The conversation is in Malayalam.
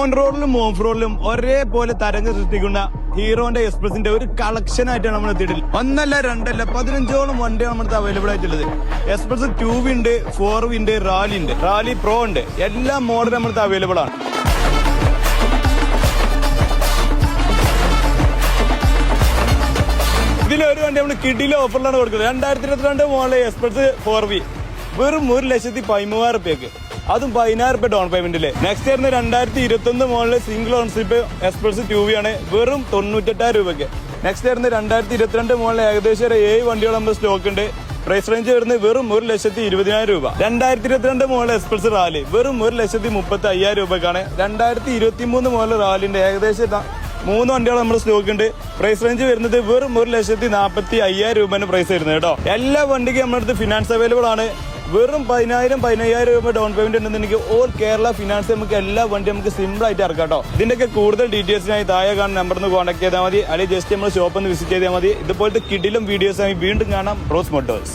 ഓൺ റോഡിലും ഓഫ് റോഡിലും ഒരേപോലെ തരംഗം സൃഷ്ടിക്കുന്ന ഹീറോന്റെ എക്സ്പ്രസിന്റെ ഒരു കളക്ഷൻ ആയിട്ടാണ് നമ്മൾ എത്തിയിട്ടില്ല. 1 2 15ഓളം വണ്ടി നമ്മുടെ അവൈലബിൾ ആയിട്ടുള്ളത്. എക്സ്പ്രസ് 2 ഉണ്ട്, 4 ഉണ്ട്, റാലി ഉണ്ട്, റാലി പ്രോ ഉണ്ട്. എല്ലാ മോഡലും നമ്മുടെ അവൈലബിൾ ആണ്. ഇതിലൊരു വണ്ടി നമ്മൾ കിഡിലെ ഓഫറിലാണ് കൊടുക്കുന്നത്. 2022 മോഡൽ എക്സ്പ്രസ് 4V വെറും 1,13,000 അതും 16,000 ഡൗൺ പേയ്മെന്റില്. നെക്സ്റ്റ് വരുന്ന 2021 model single ownership express 2V ആണ്, വെറും 98,000. നെക്സ്റ്റ് വരുന്ന 2022 മോഡൽ ഏകദേശം 7 വണ്ടികൾ നമ്മുടെ സ്റ്റോക്ക് ഉണ്ട്. പ്രൈസ് റേഞ്ച് വരുന്നത് വെറും 1,20,000 2022 മോഡൽ എക്സ്പ്രസ് റാലി വെറും 1,35,000 2023 മോഡൽ റാലിന്റെ ഏകദേശം 3 വണ്ടികൾ നമ്മുടെ സ്റ്റോക്ക് ഉണ്ട്. പ്രൈസ് റേഞ്ച് വരുന്നത് വെറും 1,45,000 പ്രൈസ് വരുന്നത് കേട്ടോ. എല്ലാ വണ്ടിക്കും നമ്മുടെ അടുത്ത് ഫിനാൻസ് അവൈലബിൾ ആണ്. വെറും 15,000 ഡൗൺ പേയ്മെന്റ് ഉണ്ടെന്നുണ്ടെങ്കിൽ ഓൾ കേരള ഫിനാൻസ് നമുക്ക് എല്ലാ വണ്ടിയും നമുക്ക് സിമ്പിൾ ആയിട്ട് ഇറക്കാം കേട്ടോ. ഇതിന്റെയൊക്കെ കൂടുതൽ ഡീറ്റെയിൽസിനായി താഴെ കാണുന്ന നമ്പറിൽ നിന്ന് കോൺടാക്ട് ചെയ്താൽ മതി, അല്ലെങ്കിൽ ജസ്റ്റ് നമ്മൾ ഷോപ്പ് ഒന്ന് വിസിറ്റ് ചെയ്താൽ മതി. ഇതുപോലത്തെ കിഡിലും വീഡിയോസായി വീണ്ടും കാണാം. Rose Motors.